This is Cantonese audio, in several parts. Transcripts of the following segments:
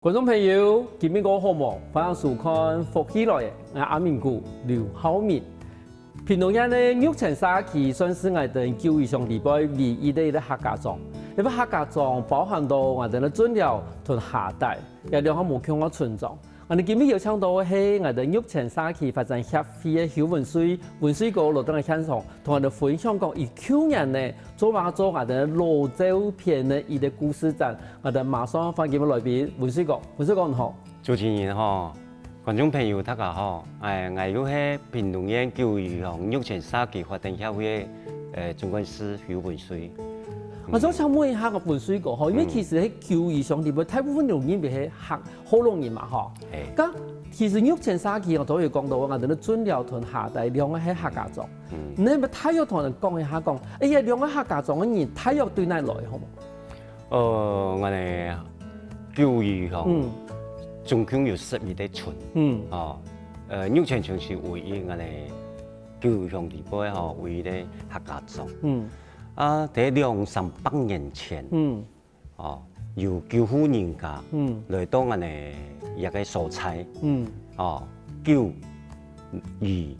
观众朋友，今日我好忙，欢迎收看福起来的阿明哥刘浩明。平常日呢，玉成沙期算是我哋教育上地位唯一的客家庄。呢個客家莊包含到我哋嘅尊寮同下代，有兩個目標嘅村莊。我哋今日要倡導嘅係我哋玉成沙期發展協會嘅許文水哥羅登嘅現場，同我哋分享講，以去年呢做我哋羅州片嘅一個故事展，我哋馬上歡迎來賓文水哥你好。主持人好，觀眾朋友大家好，我要係屏東縣教育和玉成沙期發展協會嘅總幹事許文水。我想請問一下個文水哥，因為其實喺教育上邊，大部分農業係學好農業嘛，嗬。咁其實玉成沙期我都有講到，我哋嘅尊寮同下代兩個係客家莊。你係咪太約同人講一下講？哎呀，兩個客家莊嘅人太約對內來好冇？我哋教育上總共有12個村。玉成村是唯一我哋教育上地位唯一嘅客家莊。喺200-300年前，由舅父人家來到我哋一個所在，教育，你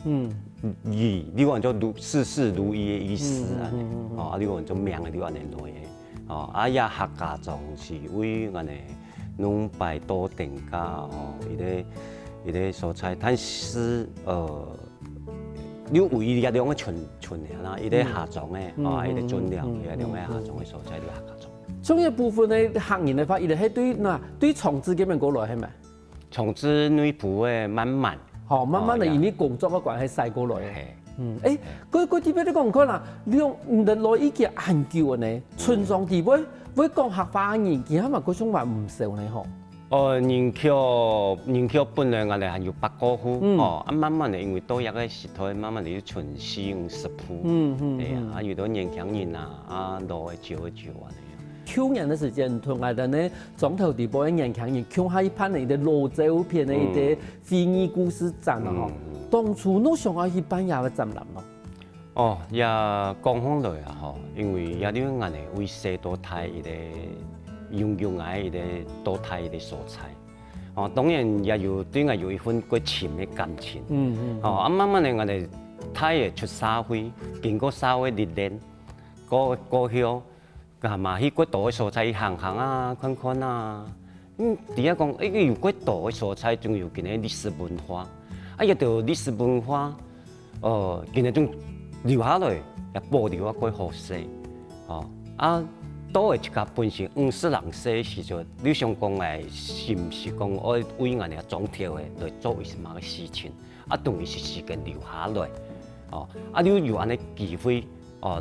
講做事事如意嘅意思啊，你講做命嘅你話嚟嘅，也客家莊是為我哋農擺多定家一個所在，但是你唯一有兩個村嘅啦，一個下莊嘅，一個尊寮，有兩個下莊嘅所在，啲客家莊。中一部分嘅客人嚟發，伊哋係對廠子咁樣過來係咪？廠子內部嘅慢慢地因為工作嘅關係曬過來嘅。嗰啲咩你講啦？你用唔得攞依件研究呢？村莊地位會講客話嘅人，其實咪嗰種話唔少呢嗬。人口本來我哋係有8個戶，慢慢地因為多一個時代，慢慢地要存4-50戶，遇到年輕人老嘅少啊。去年嘅時間，同我哋呢莊頭地部嘅年輕人，講下一班嚟嘅羅州片嘅一啲非遺故事展啊，當初都想下去辦下個展覽咯。也講翻來啊，因為有啲我哋會寫到太一啲。用喺一個多態一個所在，當然也有對我有一份過深嘅感情。慢慢地我哋太嘅出社會，經過社會歷練，過後，係嘛去過大嘅所在行啊，看看啊。第一講，有過大嘅所在，仲有佢嘅歷史文化。一到歷史文化，佢哋仲留下來，也保留啊過好勢，多嘅一家本身50人歲時陣，你想講係是唔是講我為我哋莊條嘅來做為什麼嘅事情？當然是時間留下來，你有安尼機會，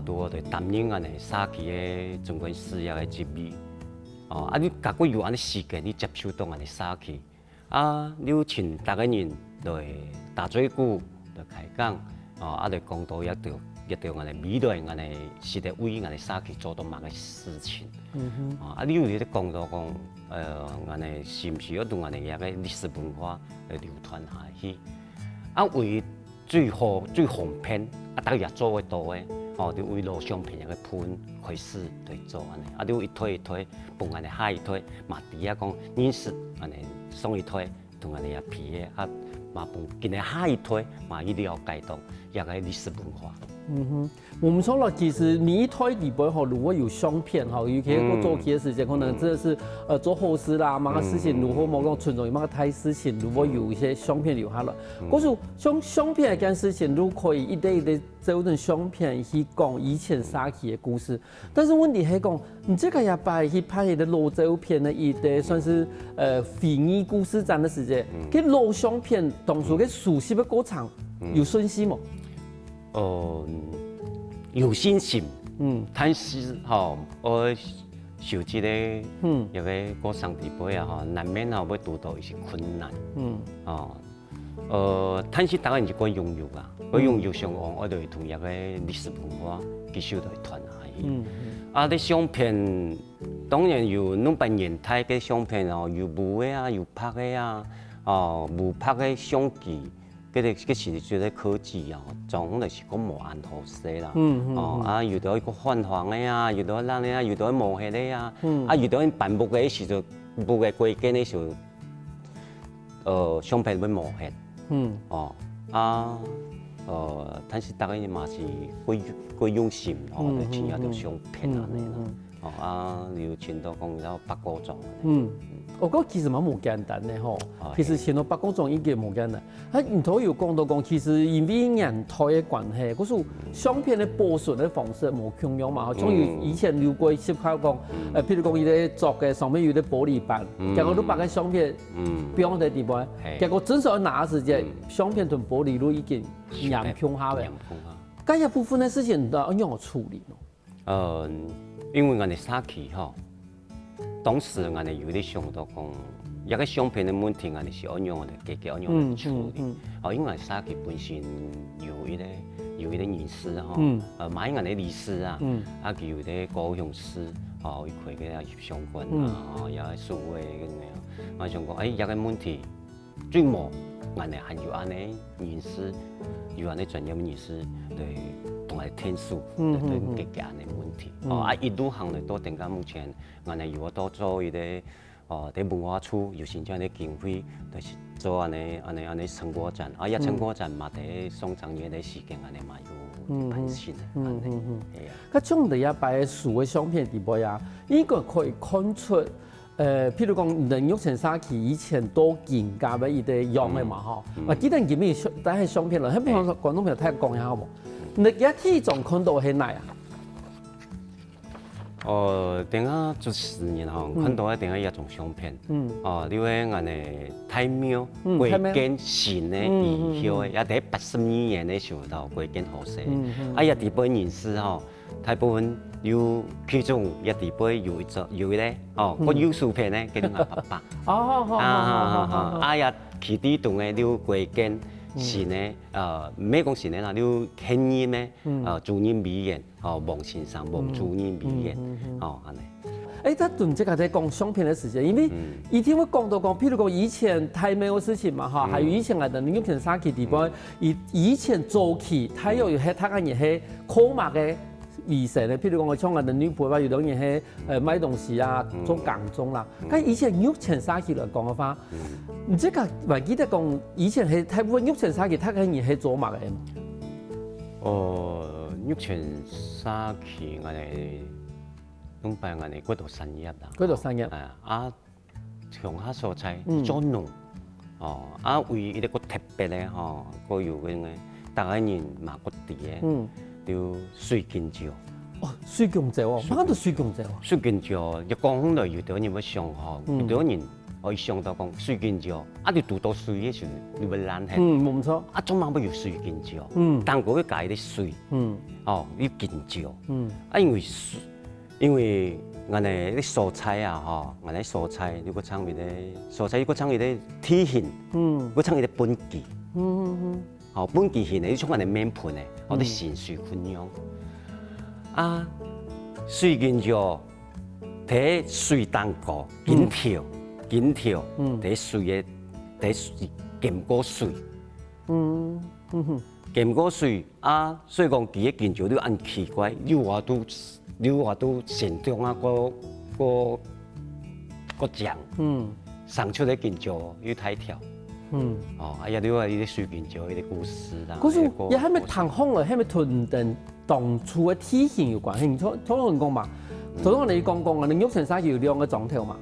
如何嚟擔任我哋沙期嘅總管事業嘅職位？你如果有安尼時間，你接受到我哋沙期，你請大家人來打嘴鼓，來開講，嚟講到一條我哋未來我哋是得為我哋沙期做到某個事情。你有啲講到講，我哋是唔是要同我哋一個歷史文化嚟流傳下去？為最好最方便，大家做得到嘅，就為攞相片一個盤開始嚟做安尼，你一推，幫我哋下一推，嘛第一講認識我哋上一推，同我哋一批嘅，嘛幫今日下一推，嘛一定要解到一個歷史文化。我們說了，其實每一台裏邊如果有相片尤其我做起嘅時間，可能真的是做好事啦，某個事情如果某個村莊有某個大事情，如果有一些相片留下來，嗰種相片一件事情，如果可以一啲做成相片去講以前沙期嘅故事，但是問題係講，你這個也擺去拍一個羅州片嘅一啲算是非遺故事展嘅時間，佢攞相片當初嘅熟悉嘅過程有信息冇？有信心，但是我手機咧，因為過上地步啊，難免要遇到一些困難。但是大家就講擁有啊，我擁有上岸，我就會同一個歷史文化繼續嚟傳下去。啲相片當然有200年代嘅相片有無嘅有拍嘅無拍嘅相機。嗰時做啲科技總就是講無按好勢啦。遇到一個泛黃嘅遇到爛嘅遇到毛黑嘅遇到辦木嘅時就木嘅规件的时候，相片要磨黑，但是大概嘛是几用心来请下条相片安尼啦，就请到讲到8个钟。我覺得其實蠻無簡單嘅吼，其實前到8個鐘已經無簡單。唔頭有講到講，其實因為年代嘅關係，嗰種相片嘅保存嘅方式無共樣嘛。像以前留過攝考講，譬如講伊咧作嘅上面有啲玻璃板，結果都把個相片標喺地方，結果真係拿時間，相片同玻璃都已經染平下嘅。咁一部分嘅事情都點樣處理呢？因為我哋沙期吼。當時我哋有啲想到講，一個相片嘅問題，我哋是按樣我哋自己按樣嚟處理。因為沙期本身有一啲律師吼，買我哋律師啊，佢有啲高雄市，佢嘅業相關啊，有啲數位咁樣。我想講，一個問題最冇我哋係有安尼律師，有安尼專業律師嚟同埋天數，嚟解決安尼問題。一路行嚟到定間目前，我哋如果多做一啲啲文化處有先將啲經費，就是做安尼成果展，一成果展嘛啲上漲嘢啲時間，安尼嘛有辦先嘅。咁將你一擺數嘅相片地位啊，呢個可以看出。譬如講，人玉成沙期以前多見價嘅一啲樣嘅嘛吼，我記得入面但係相片啦，喺邊個廣東朋友睇下講一下好冇？你而家體重看到係哪啊？等下做10年吼，看到一定係一種相片。你話我哋太廟貴建新嘅遺構，也喺82年嘅時候到貴建好勢。一地輩人士吼，大部分有其中一地輩有咧，個有數片咧叫做588。也其啲棟嘅了貴建新嘅，唔係講新嘅啦，了現任嘅主任美院，王先生、王主任美院，安尼。他對這個在講相片的事情，因為以前會講到講，譬如講以前太沒有事情嘛，哈，還有以前嘅人玉成沙期地方，以前早期他又係他個嘢係考碼嘅。儀式咧，譬如講我搶人哋女陪話，有當然係買東西啊，做工種啦。咁以前玉成沙期嚟講嘅話，唔知個還記得講以前係大部分玉成沙期，他個嘢係做乜嘅？玉成沙期我哋東北我哋嗰度產業啦，嗰度產業鄉下所在做農，為一個特別咧個有嘅大家人嘛個地嘅。叫水建橋。水建橋乜都水建橋。水建橋一講起來，有啲人要上學，有啲人可以上到講水建橋，你讀到水嘅時候，你會爛氣。冇錯。做乜要水建橋？但嗰個解啲水，要建橋。因為我哋啲蔬菜啊，我哋蔬菜如果產業咧，蔬菜如果產業咧體型，嗰產業咧本季。本期現嚟，啲我哋面盤咧，我哋善水分養。水建橋睇水蛋糕，緊條，睇水嘅，睇浸過水。浸過水所以講佢嘅建橋都很奇怪，你話都成中個醬，生出嚟建橋要睇條。你話呢啲水建橋呢啲故事啦。嗰種又係咪同風嚟？係咪同當初嘅體型有關係？你討論講嘛？頭先我哋講我哋玉成沙期有2個狀態嘛。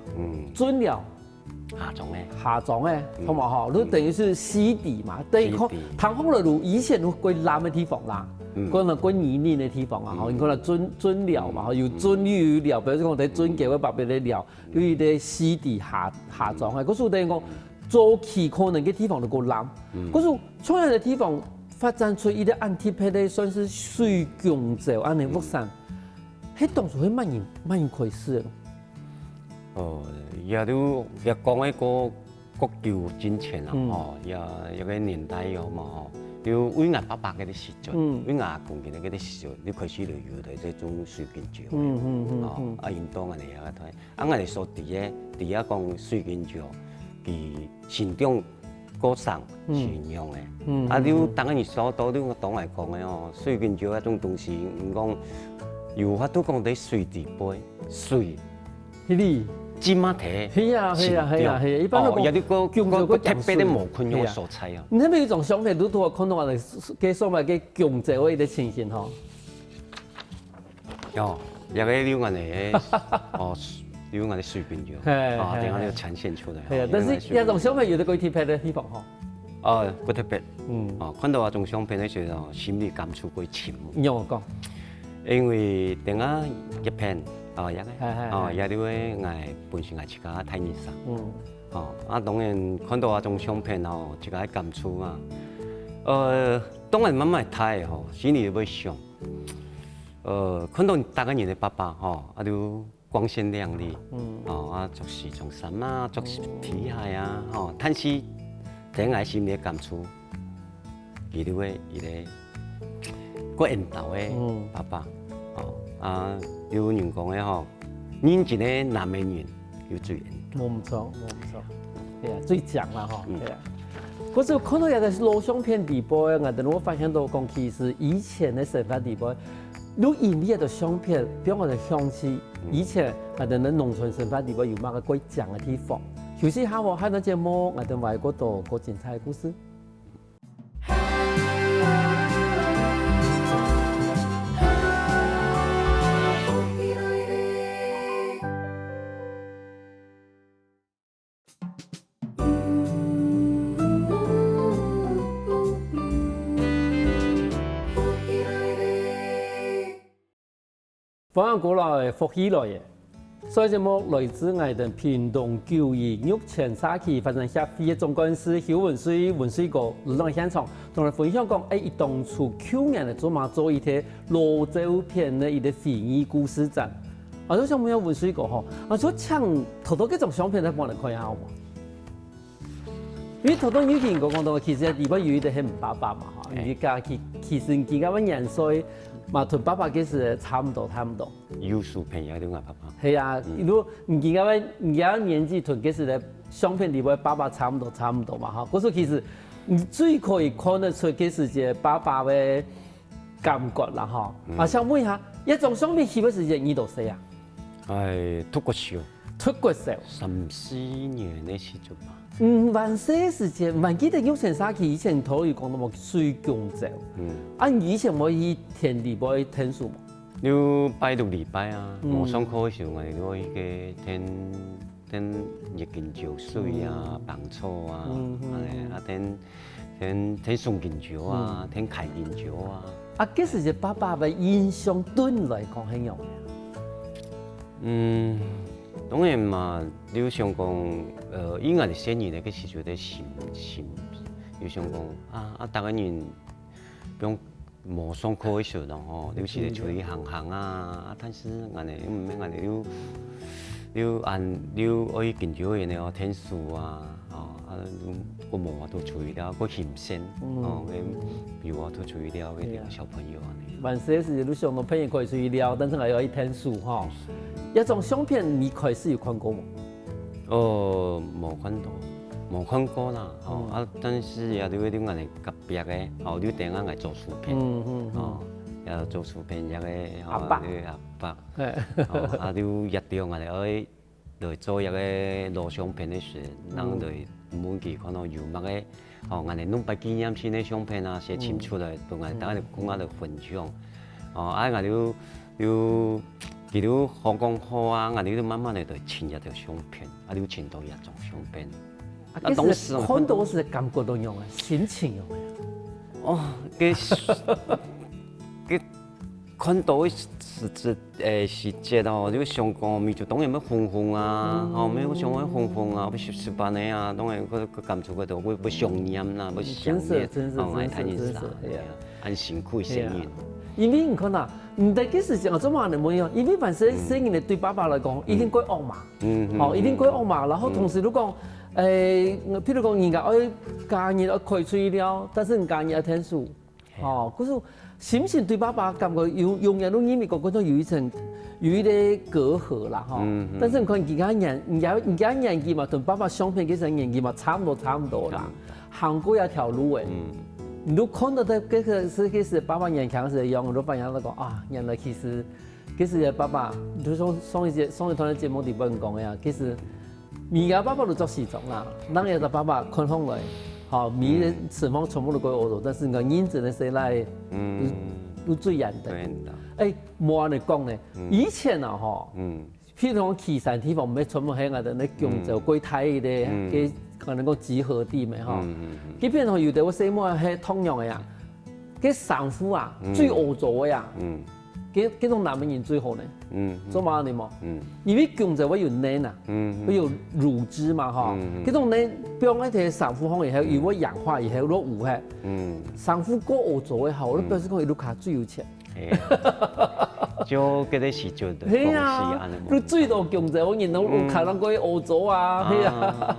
準料下裝嘅，好嘛嗬？都等於是濕地嘛。等於講同風嚟路以前會藍嘅地方啦，嗰個泥濘嘅地方啊，嗬，佢話準料嘛，有準又有料，比如講我哋準嘅白白嘅料，有啲濕地下裝嘅，嗰種等於講。早期可能嘅地方都夠藍，嗰種創業嘅地方發展出一啲按貼配的，算是水建橋安尼物產，喺當初係乜嘢開始嘅？也都也講一個國教之前啦，也個年代有嘛，要威亞伯伯嗰啲時陣，威亞公嘅嗰啲時陣，你開始就有嚟這種水建橋，現當我哋有睇，我哋所第一講水建橋。佢成長過程傳用嘅，你當然所到啲我黨嚟講嘅水建橋一種東西，唔講有法都講啲水地杯水，芝麻提，係啊，一般都有啲個特別的無菌嘅係蔬菜啊。你係咪有種相片都同我看到我哋嘅所謂嘅強者位嘅情形嗬？有，有個撩人哋哦，撩人哋水變咗，啊，等下你呈現出嚟。係啊，但是一種相片有啲可以貼喺啲地方嗬。哦，不特別，看到一種相片咧，就心理感觸會深。讓我講，因為等下一片，有啲位係本身係自家睇現實，當然看到一種相片自家感觸啊，當然慢慢睇心裡會想，看到大家人嘅爸爸都光鮮亮麗，做事做什麼，做事皮鞋啊，但是等下心裡感觸，佢哋會個引導嘅爸爸。有人講嘅人前嘅男美人要最人。冇唔錯，係啊，最強啦係啊。嗰時候看到有啲錄相片地步，我哋發現到講，其實以前嘅生活地步，錄影呢嘅相片，比如我哋想起以前我哋嘅農村生活地步有乜個鬼講嘅地方。休息下我喺個節目，我哋外國度個精彩故事。分享過來福起來嘅，所以節目來自我哋屏東九二玉泉社區發展協會嘅總幹事邱文水哥嚟到現場，同我分享講，伊當初去年嚟做一啲老照片嘅一啲回憶故事展。我都想問下文水哥嗬，我想請頭幾種相片嚟幫你看下好冇？因為頭有見過講到，其實地方有一啲係唔爸爸嘛嚇，而家其實而家嘅人歲。嘛，同爸爸其實差唔多。有數片有啲我爸爸。係啊，如果而家年紀同其實咧相片裏邊爸爸差唔多嘛嚇。嗰時候其實你最可以看得出其實係爸爸嘅感覺啦嚇。我想問一下，一種相片係乜時間你度寫啊？係出國時，34年嘅時候吧。還些時間，還記得玉泉社區以前頭有講到冇水強照。以前冇去田地冇去聽書嘛？要拜六禮拜啊，我上課嘅時候我哋都去嘅聽日見潮水啊、棒草啊，聽宋見潮啊、聽凱見潮啊。幾時隻爸爸嘅印象對你嚟講係樣嘅？當然嘛，你想講，以我哋寫年嘅時候咧，你想講大家人，比如冇上課嘅時候咯，有時嚟出去行啊，但是我哋要可以見住人哋聽書啊，個毛都處理了，個欠先，比如我都處理了嗰啲小朋友啊。萬些時都想到朋友可以出去聊，但是我要去聽書哈。一種相片你開始有看過冇？冇看過啦，但是有啲我哋特別嘅，你等下嚟做書片，有做書片有嘅阿伯，你一定我哋嚟做一個錄相片嘅時，人哋每期可能有乜嘅，我哋弄把紀念性嘅相片啊，寫清楚嚟，同我哋大家講下嚟分享，我哋佢哋好講好啊，我哋都慢慢嚟嚟簽一條相片，你要簽到一張相片。當時看到時感覺到樣啊，心情樣啊。佢看到時節咯，你想講咪就當然咩紅啊，咩想咩紅啊，咩十八年啊，當然個感觸嗰度會想念啦，會想念，愛睇人生，很辛苦嘅聲音。因為你看啊，唔係幾時時我做乜你冇樣，因為凡是聲音對爸爸嚟講一定歸惡嘛，一定歸惡嘛，然後同時都講。譬如講人家愛家人愛開吹了，但是人家人愛聽書，嗰種心情對爸爸感覺永遠都因為嗰種有一啲隔閡啦，但是你看而家年紀嘛，同爸爸相比，其實年紀嘛差唔多啦，行過一條路誒，你都看到佢其實爸爸年輕時嘅樣，我都發現到講原來其實其实爸爸，就上一段的节目里边讲的呀，其实米家爸爸都做时装啦，咱也是爸爸看风来，好米的情况全部都归欧洲，但是个银子的谁来，都最严的。对的。哎，莫安尼讲呢，以前啊哈，嗯。譬如讲岐山地方，唔係全部喺我哋咧強就歸台嘅嘅可能個集合地咪吼。佢邊度有啲我細妹係同樣嘅呀，佢衫褲啊最歐洲嘅呀，嗰種南美人最好呢。做乜你冇？因為強就會有黏啊，會有乳汁嘛吼。嗰種黏，比如講啲衫褲可能係如果氧化以後落污係，衫褲過歐洲嘅好，你表示講伊都卡最有錢。就嗰啲時陣的公司安尼你最多強者，我見到有睇到過歐洲啊，係啊，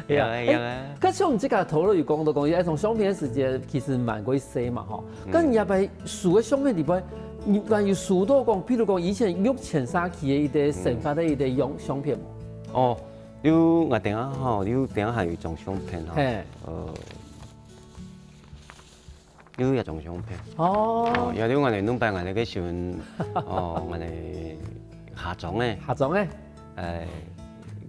係啊。咁像你即個討論又講到講，一種相片嘅時間其實蠻鬼細嘛，嗬。咁入邊數嘅相片裏邊，你關於數到講，譬如講以前玉泉沙期嘅一啲神發的一啲樣相片。哦，你我等下吼，你等下還有一張相片吼，有一張相片。哦。有啲我哋弄擺我哋嘅時陣，我哋下裝咧。下裝咧。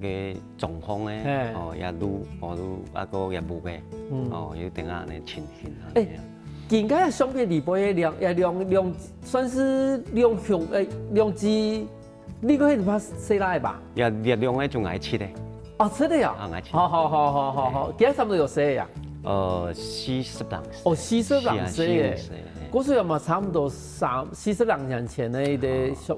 嘅狀況咧，也錄，一個也冇嘅，要等下嚟呈現。誒，而家嘅相片裏邊兩算是兩向兩支，呢個係拍誰來吧？也兩個仲愛切嘅。哦，切的呀。愛切。好，幾多差唔多有誰呀？40人。哦，40人嘅。嗰時有冇差唔多40人前嘅啲相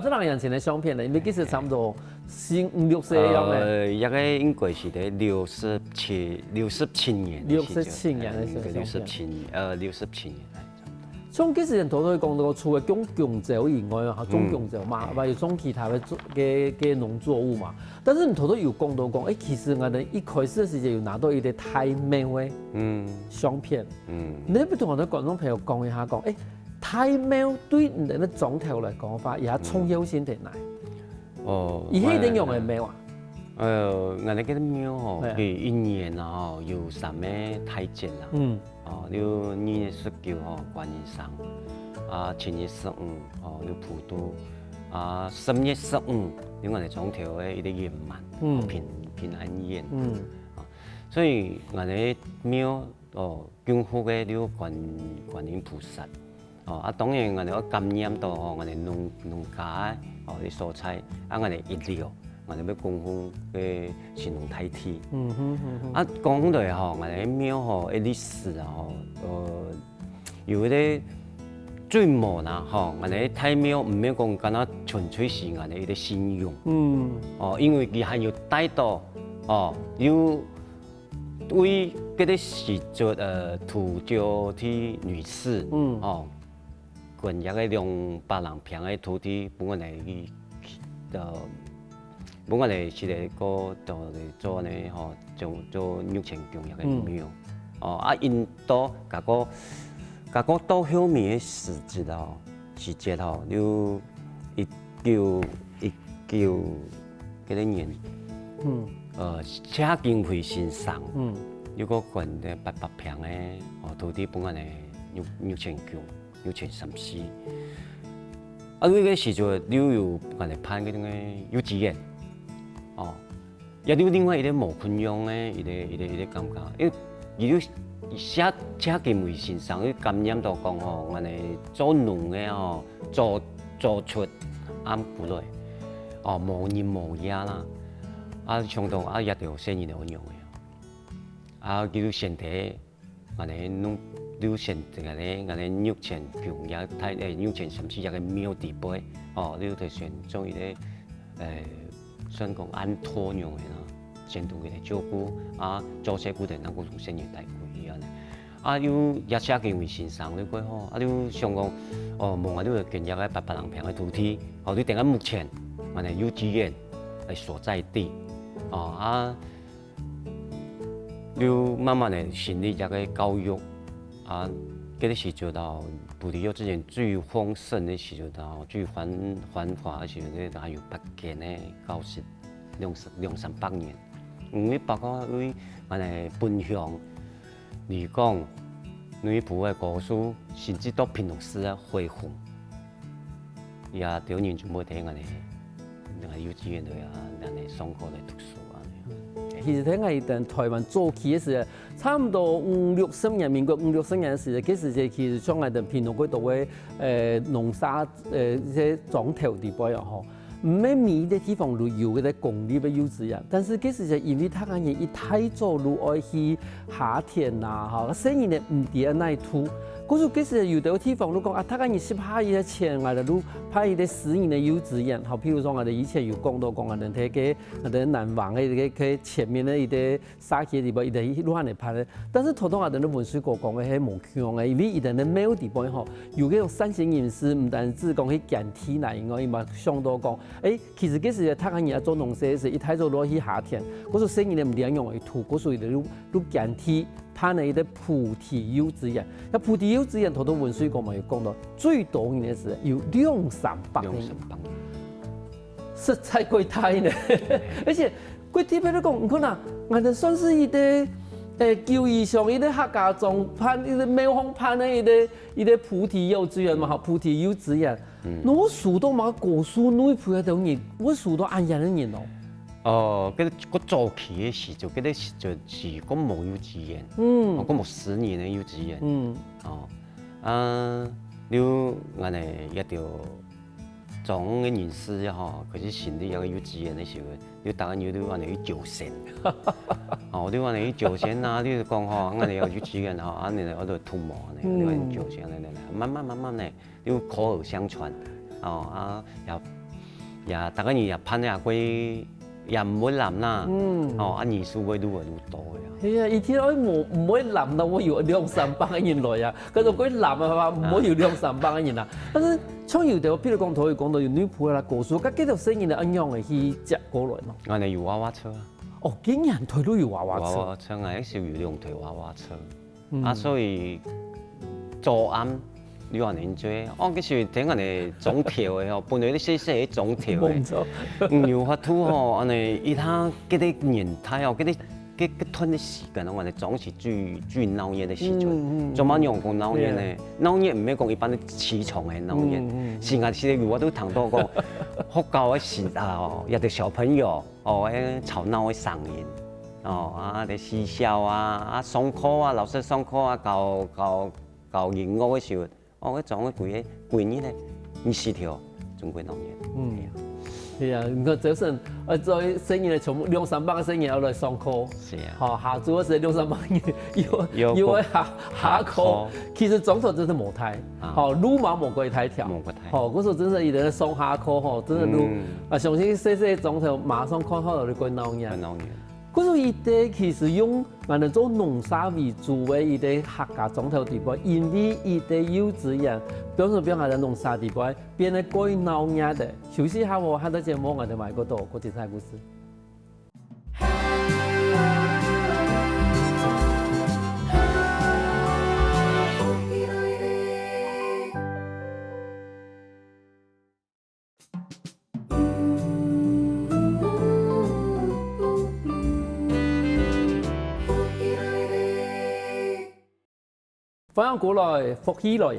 ，30人前嘅相片咧？因為其實差唔多5、6歲樣嘅。一個應該是喺67年。67年嘅相片。67年。像其實人頭都講到，除咗種香蕉以外啊，種香蕉嘛，或者種其他嘅農作物嘛。但是你頭都有講到講，其實我哋一開始嘅時候有拿到一啲太美嘅相片。你不同我哋觀眾朋友講一下講，太美對你哋總體嚟講法，也重要性點嚟。哦。而係點用嘅美啊？我哋嗰啲廟吼，佢一年啊有3個太節啦。有2月19號觀音山，7月15有普渡，3月15有我哋總條嘅一啲圓滿，平安夜。所以我哋廟供奉嘅有觀音菩薩，當然我哋感染到我哋農家啲蔬菜，我哋一料。我哋要供奉嘅神農太天，講到我哋廟嘅歷史有啲最末啦我哋太廟唔係講緊純粹是我哋啲信仰，因為佢係要帶到要為嗰啲時節土著啲女士，捐一個200人平嘅土地，俾我哋本我哋是嚟個做呢做玉泉宮一個廟，因到甲個到後面嘅時節要19幾多年，車經會先生，有個捐嘅800平嘅土地俾我哋玉泉宮、玉泉禪師，呢個時陣有我哋辦嗰種嘅幼稚園。也有另外一個無昆陽嘅一個感覺，因為寫經會先生，佢感染到講我哋做農嘅做出啱過來，無日無夜啦，上到一條生意就用嘅，叫身體我哋弄要身體嘅我哋玉泉宮也睇玉泉甚至一個廟地杯，你就選做一啲算講按托用嘅啦，先同佢哋照顧，做些佢哋能夠從生意帶過嚟，要一寫經會先生你過好，你想講，望下你會建一個800人平嘅土地，你定喺目前我哋幼稚園係所在地，要慢慢嚟建立一個教育，嗰啲時做到部啲幼稚園最豐盛嘅時做到最繁華嘅時候，大概有8間嘅教室，200-300年。因為包括為我哋分享、嚟講，女僕嘅故事，甚至到平常時嘅恢復，也有人就冇睇我哋幼稚園度啊，人哋上課嚟讀書啊。其實喺我哋台灣早期嘅時候，差唔多50-60年，民國50-60年嘅時候，嗰時就其實像我哋平常嗰度嘅農沙一些莊頭地方又好，唔係每一個地方都有嗰啲公立嘅幼稚園，但是嗰時就因為他個人一太早路愛去下田啊，嚇，生意咧唔掂那一途。嗰時嗰時有啲地方都講啊，他個人是派一啲錢嚟到派一啲私人嘅幼稚園，好，譬如說我哋以前有講到講我哋睇嘅我哋南王嘅佢前面嘅一啲沙溪地方，一啲路行嚟派咧。但是頭頭我哋啲文水哥講嘅係冇強嘅，因為一啲咧冇地方吼，有嗰種三線人士唔單止講去減體嚟，我伊嘛上到講，其實嗰時他個人做農事時，一太早攞去下田，嗰時生意咧唔掂用嚟土，嗰時就都減體。攀呢啲菩提幼稚園，那菩提幼稚園頭頭文水哥嘛有講到，最多年嘅時候有200-300人，實在貴太呢。而且貴啲俾你講，唔可能，我哋算是一啲教育上一啲客家種攀一啲苗紅攀呢一啲菩提幼稚園嘛，嚇菩提幼稚園，我數到嘛個數內配嘅等人，我數到按人嘅人咯。嗰早期嘅時就嗰啲時就是講冇幼稚園，講冇私人嘅幼稚園，你我哋一條總嘅人士嚇，佢是成立一個幼稚園嘅時候，你當然要我哋去招生，你我哋去招生啊，你講嚇，我哋有幼稚園嚇，我哋喺度圖謀呢，你話招生嚟，慢慢呢，你要口耳相傳，也大家也攀下歸。也唔會諗啦，人數會越嚟越多嘅。係啊，以前我唔會諗啦，我有200-300個人來啊，佢就佢諗啊話唔會有200-300個人啊。但是像有啲，譬如講頭講到有女僕啦，個數，咁幾條生意咧，按樣嚟去接過來咯。我哋有娃娃車啊。哦，竟然推都有娃娃車。娃娃車係少有用推娃娃車，所以早暗。你話你做，嗰時聽人哋種條嘅嗬，本來啲細種條嘅，唔要法度嗬，我哋依他嗰啲年代哦，嗰段嘅時間，我哋總是最鬧熱嘅時陣，做乜用講鬧熱呢？鬧熱唔係講一般嘅起床嘅鬧熱，是我時我都聽到過學校嘅時候，有啲小朋友吵鬧嘅聲音，啲嬉笑啊，上課啊，老師上課啊，教英語嘅時候。嗰種嘅貴呢咧，20條仲貴鬧嘢。係啊，你看早晨在生意咧，從200-300個生意後來上課。是啊。下晝嗰時200-300人要下課。其實總頭真係冇睇，路嘛冇過太條。冇過太。嗰時候真係一定上下課，真係路上先細總頭馬上看到你過鬧嘢。嗰時一啲其實用我哋做農沙為主嘅一啲客家莊頭地方，因為一啲幼稚園，比如說我哋農沙地方變得過鬧嘢嘅。休息下我下到節目我哋埋嗰度個精彩故事。歡迎過來福喜來嘅，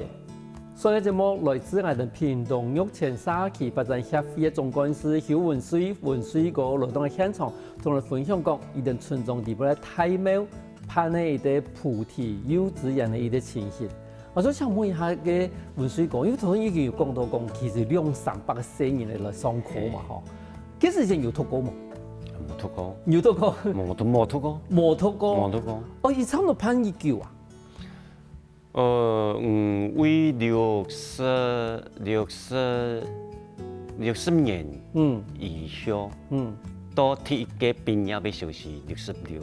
所以節目來自我哋屏東玉泉沙溪發展協會嘅總幹事許文水哥來到嘅現場，同我哋分享講一啲村莊地方嘅大廟攀呢一啲菩提幼稚園嘅一啲情形。我想問一下嘅文水哥，因為頭先已經有講到講，其實200-300個生人嚟上課嘛，嗬，幾時前有讀過冇？冇讀過。有讀過？冇讀過。冇讀過。冇讀過。哦，而差唔多攀19啊？為60年以上，到第一個畢業嘅時候是66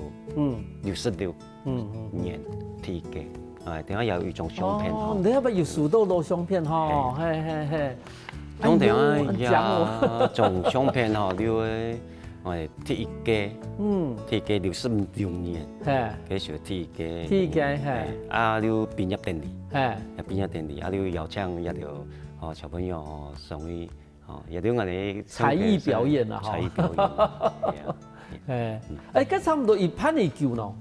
年第一個，等下有一種相片哈。你係咪要數到攞相片哈？係。咁等下有種相片哈，你會。我哋第一個66年，嗰時候第一個係，你畢業典禮，你邀請一條小朋友上去，一條我哋才藝表演啊，才藝表演，咁差唔多要攀19咯，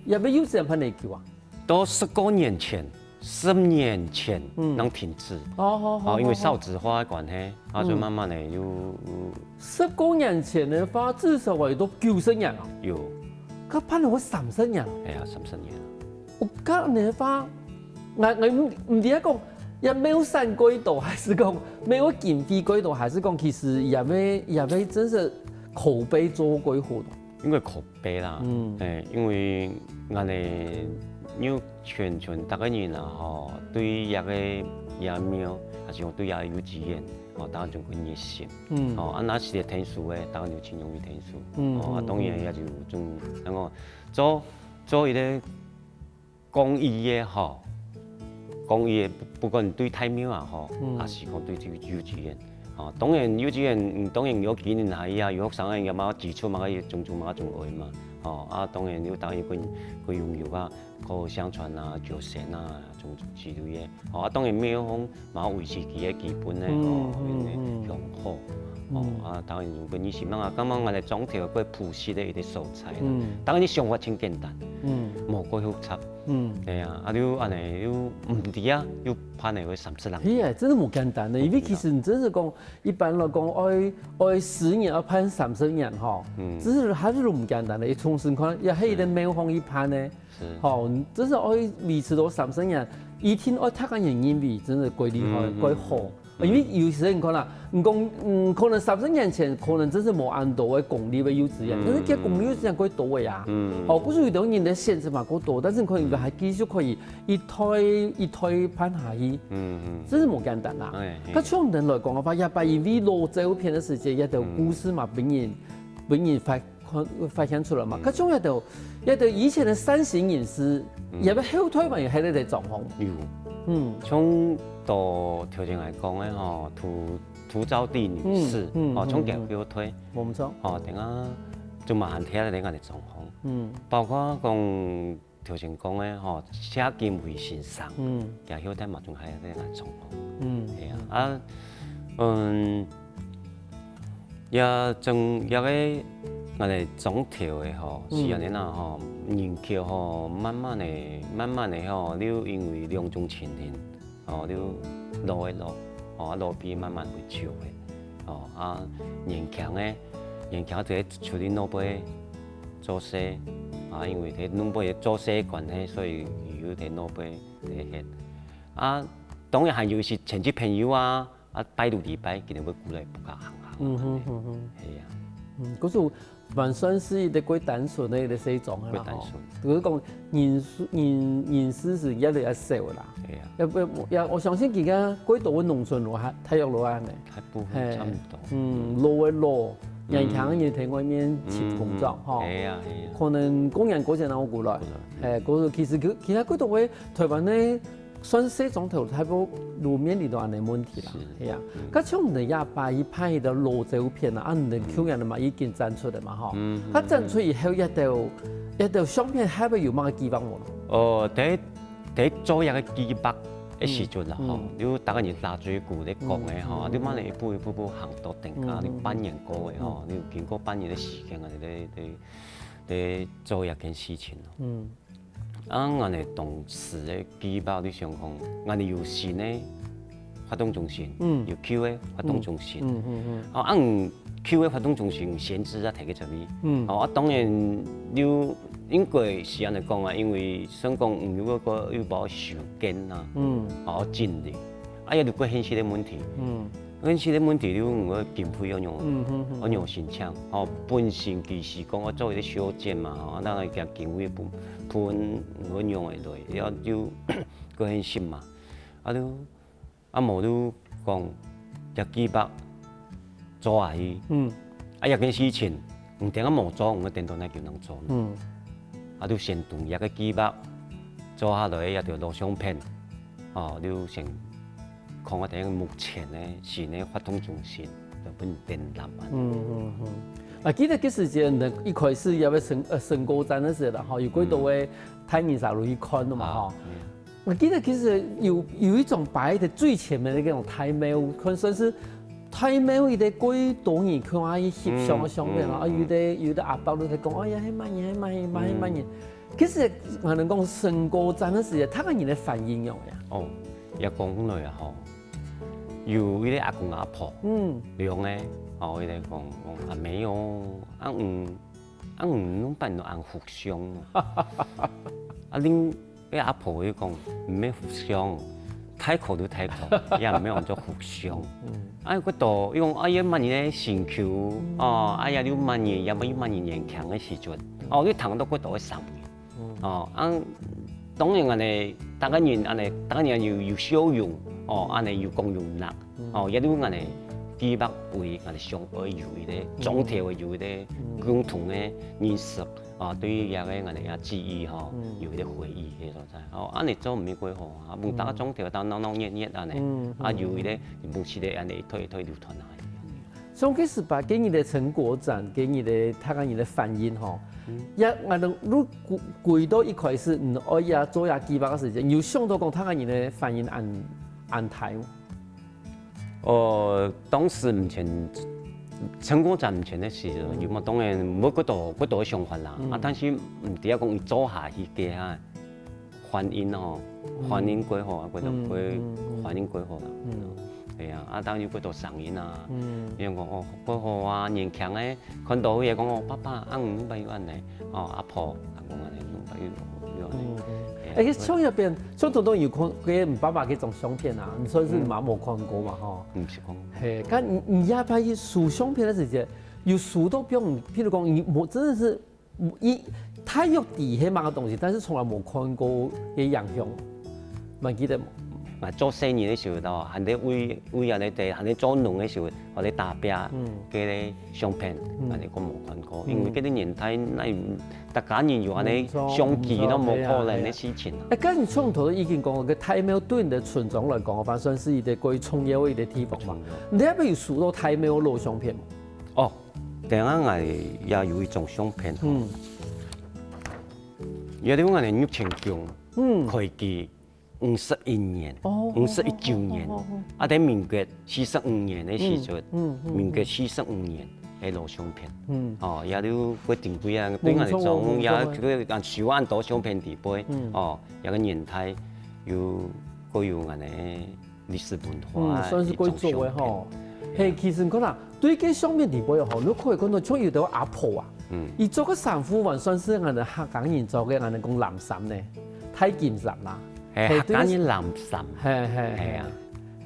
有冇幼稚園攀19啊？到10多年前10年前能停止。因为少子化的关系，所以慢慢的有10多年前的话，至少我都90年啊。有，可判了我30年。係啊，30年。我讲你话，我唔知讲也没有三轨道，还是讲没有经费轨道，还是讲其实也没真是口碑做鬼活动。因为口碑啦，因为我哋要全大家人啊，对一个野庙，还是讲对一个幼稚園，大家仲佢熱心，那是嚟聽書嘅，大家就盡容易聽書，當然也就仲那個做一個公益嘅公益不管對太廟也好，還是講對幼稚園。當然幼稚園當然有幾年係啊，有學生嘅有嘛支出嘛，種嘛種愛嘛，當然要當然佢擁有啊，口口相傳啊、教學啊，種之類嘅，當然廟方嘛維持佢嘅基本咧，良好，當然用佢熱心啊，咁我哋裝條佢樸實嘅一啲素材啦，當然你想法真簡單，冇過複雜。係啊，你安尼要唔知啊，要拍嚟會30人。係啊，真係冇簡單的，因為其實你真係講一般來講，愛10年要拍30年吼，只是還是唔簡單的。重新看，也係一個廟方一拍呢，吼，真係愛維持到30年，一天愛睇緊人因為真係鬼厲害，鬼好。因為有時你看啦，可能30年前可能真是冇咁多嘅公立嘅幼稚園，但是佢公立幼稚園幾多嘅呀？不是有啲人嘅限制嘛，幾多，但是可能還繼續可以一推攀下去，真是冇簡單啦。咁從人來講嘅話，也把因為錄這片嘅時間，一條故事嘛，俾人發現出來嘛。咁從一條以前嘅三型人士，也俾後推嘛，又喺呢啲狀況。從到條件嚟講咧，土招地女士，從腳後推，冇錯，等下就麻煩睇下你哋狀況，包括講條件講咧，寫見會先生，腳後推嘛仲係呢個狀況，係啊，也仲有個我哋總條嘅是安尼啦，人口慢慢的你因為兩種情形。你路邊慢慢會少嘅，年輕在處理腦杯做事，因為喺腦杯做事嘅關係，所以有啲腦杯嚟嘅。當然係有時親戚朋友拜六禮拜佢哋會過來不加行係啊。嗰種還算是一個幾單純嘅一種係嘛？就是講人事是越來越少啦。係啊。我相信而家幾多嘅農村路係體育路啊呢？係差唔多。路人強要喺外面接工作嗬。係啊。可能工人嗰陣攞過來，嗰其實其他幾多嘅台灣咧。算是種頭睇到路面嚟到安尼問題啦，係啊。咁像我哋也把一派的老照片啊，你哋舊人嘛已經展出嚟嘛，嗬。咁展出以後一條相片係咪有乜嘅記錄喎？第做一個記錄嘅時陣啦，你大家人拿最古嚟講嘅嗬，你慢嚟一步行到定價，你半年過嘅嗬，你經過半年嘅時間啊，你做一件事情咯。我哋當時嘅記錄你想講，我哋有新嘅活動中心，有舊嘅活動中心。舊嘅活動中心限制啊，提起嚟。當然要應該是安尼講因為想講有冇時間啊，精力，有啲個現實嘅問題。現實嘅問題你我經費要用申請，本身其實講我做一啲小件嘛，當然嘅經費判我用嚟來，要個現實嘛，冇都講一幾百做下去，一件事情唔定冇做，我電動咧就能做，都先動一個幾百做下來，一條錄像片，你先。看我哋目前咧是呢活動中心就本電纜記得嗰時間一開始有個升高站嗰時啦，有幾多嘅太陽下落去看啦嘛，我記得其實有一種擺喺最前面嘅嗰種太廟，可能算是太廟有啲幾多人看下伊翕相嘅相片啦，有啲阿伯都喺講，哎呀，係乜嘢，其實我能講身高站嘅時候，睇下人嘅反應樣呀。哦，一講來啊吼，有嗰啲阿公阿婆，兩咧，哦，佢哋講啊沒有，攏辦到按互相，啊恁啲阿婆佢講唔咩互相，太苦都太苦，也唔咩用做互相。啊，嗰度伊講啊，要乜嘢咧成球，哦，啊呀，你乜嘢，也冇乜嘢年強嘅時陣，哦，你談到嗰度嘅3年，哦，啊，當然安尼，大家人安尼，大家人有笑容，哦，安尼有共融力，哦，也都安尼。基北為我哋上愛有嗰啲總體嘅有嗰啲共同嘅認識，啊，對於嗰個我哋嘅記憶嗬，有啲回憶嘅所在。哦，安尼做唔係幾好啊，唔大家總體當鬧熱熱安尼，啊有嗰啲目前嘅安尼一推流傳下來。所以是把給你的成果展，給你的睇下你的反應嗬。一我哋如攰到一開始，我也做也幾百個時間，有想到講睇下你的反應安排。當時目前成果展目前嘅時候，有冇當然冇嗰度嘅想法啦。啊，但是唔第一講做下去嘅嚇，反應哦，反應幾好啊，嗰度佢反應幾好啦。係啊，啊當然嗰度上映啊，人講哦幾好啊，年輕嘅看到嘢講哦，爸爸啊唔俾安尼，哦阿婆啊講安尼唔俾安尼。誒，廠入邊，廠當中有看佢唔爸爸嗰種相片啊，你算是冇看過嘛？嗬，唔是講。係，但你也拍數相片嘅時候，有數到表，譬如講，你冇真的是他有底下某個東西，但是從來冇看過嘅樣樣，唔記得冇？做生意嘅時候，就係你為人哋哋，係你做農嘅時候，我哋打拼嗰啲相片，係你講冇看過，因為嗰啲年代，你大家人有安尼相機都冇可能嘅事情。誒，咁你從頭都已經講個太廟對你嘅村莊來講，反算是一個過於重要嘅一個地方嘛。你係咪有數到太廟攞相片？哦，等下我也有一種相片，有啲我哋玉清宮開機51年，51周年，啊喺民國45年嘅時陣，民國45年嘅攞相片，哦，也都決定幾啊，對我嚟講，也佢按10萬多相片地背，哦，有個年代有個有安尼歷史文化，算是貴做嘅嗬。係，其實講啦，對個相片地背又好，你可以講到像有啲阿婆啊，伊做個衫褲還算是我哋客家人做嘅，我哋講藍衫咧，太金衫啦。係客家人藍衫，係啊，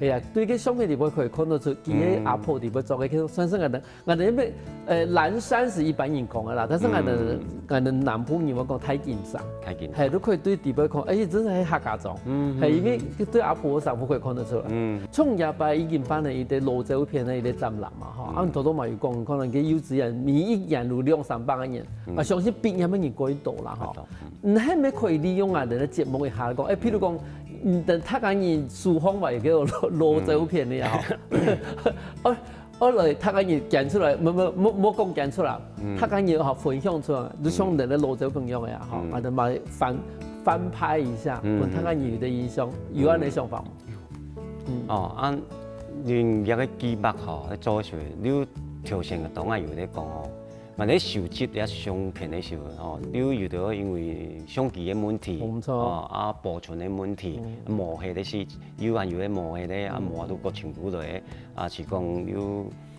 係啊，對個相片地背可以看到出，佢嘅阿婆地背做嘅，其實算是我哋咩藍衫是一般人講嘅啦，但是我哋南部人我講太金衫，係都可以對地背看，哎，真係客家裝，係因為對阿婆嘅衫褲可以看得出來。從廿八已經辦了一啲老照片嘅一啲展覽嘛，嚇，啊，多多嘛有講，可能佢幼稚園每一年有200-300個人，我相信畢業嘅人過多啦，嚇。唔係咪可以利用我哋嘅節目一下講，誒，譬如講，等客家人書香為叫老照片嘅嚇，我來客家人揀出來，冇講揀出來，客家人學分享出來，就像人哋老照片一樣嘅嚇，我哋咪翻拍一下，問客家人的印象，有安尼想法冇？哦，按連一個記錄嗬，做時你條線嘅檔案有啲講哦。但你收集啲相片嘅時候，哦，你遇到因為相機嘅問題，哦，啊保存嘅問題，磨氣嘅事，有啲磨氣咧，啊磨到個程度嚟，啊是講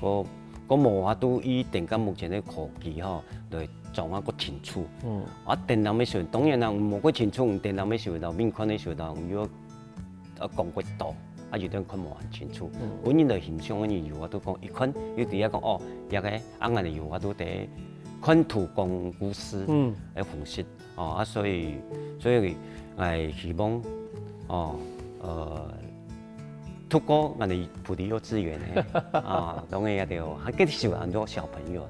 要個磨法都以定緊目前嘅科技嗬來做一個清楚。啊電腦嘅時候，當然啦，冇個清楚，電腦嘅時候就面看嘅時候就要啊講過多。啊，有啲看無很清楚，本人嚟欣賞嘅嘢，我都講一看，有啲嘢講哦，一個啊，我哋我都得看圖講故事嚟分析，哦啊，所以係希望透過我哋普利幼稚園咧，啊，當然一定要，佢啲小很多小朋友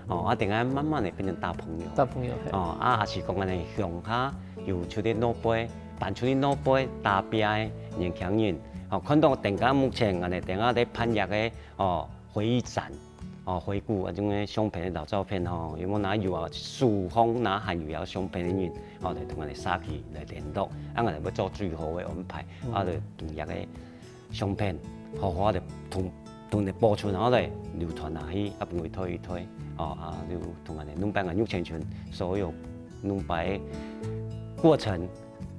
啦，啊，定係慢慢嚟變成大朋友，哦啊，還是講我哋鄉下有出啲腦杯，辦出啲腦杯打拼嘅年輕人。哦，看到定家目前我哋定家喺攀入嘅回憶展，回顧嗰種嘅相片嘅老照片吼，有冇哪有啊？書香哪還有相片嘅人，嚟同我哋沙期嚟聯絡，啊我哋要做最好嘅安排，啊就同入嘅相片，好好地同你保存好嚟流傳下去，啊幫佢推，啊就同我哋弄辦個玉清村所有弄摆过程，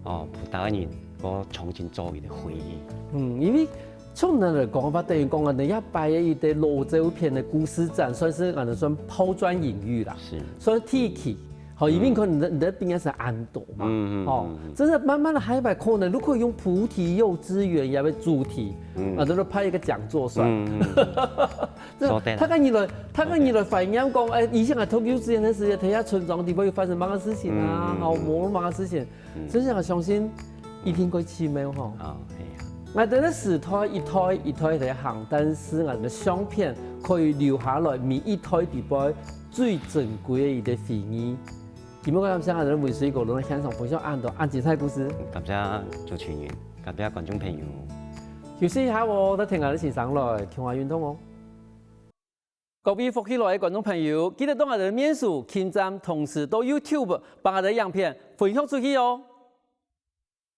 哦，陪大家人我重新做伊的回忆。因为从咱来讲法，等于讲我哋一摆嘅一啲罗州片的故事展，算是我哋算抛砖引玉啦，是，算提起。好，因为可能你的边个是安多嘛，哦，真的慢慢的还摆可能，如果用菩提幼稚园也为主题，都是拍一个讲座算。他跟你来反映讲，哎，以前啊，退休之前的时间，睇下村庄地方有发生乜嘅事情啊，好，冇乜嘅事情，真係我相信一定會奇妙吼。啊，係啊。我哋咧時台一台嚟行，但是我哋相片可以留下來，每一台地方最珍貴嘅一啲回憶。今日我諗想我哋每水果都享受分享按精彩故事。感謝主持人，感謝觀眾朋友。休息一下喎，都聽下啲先生來強化運動哦。各位福喜來嘅觀眾朋友，記得當我哋嘅面書、傾讚，同時到 YouTube 幫我哋影片分享出去哦。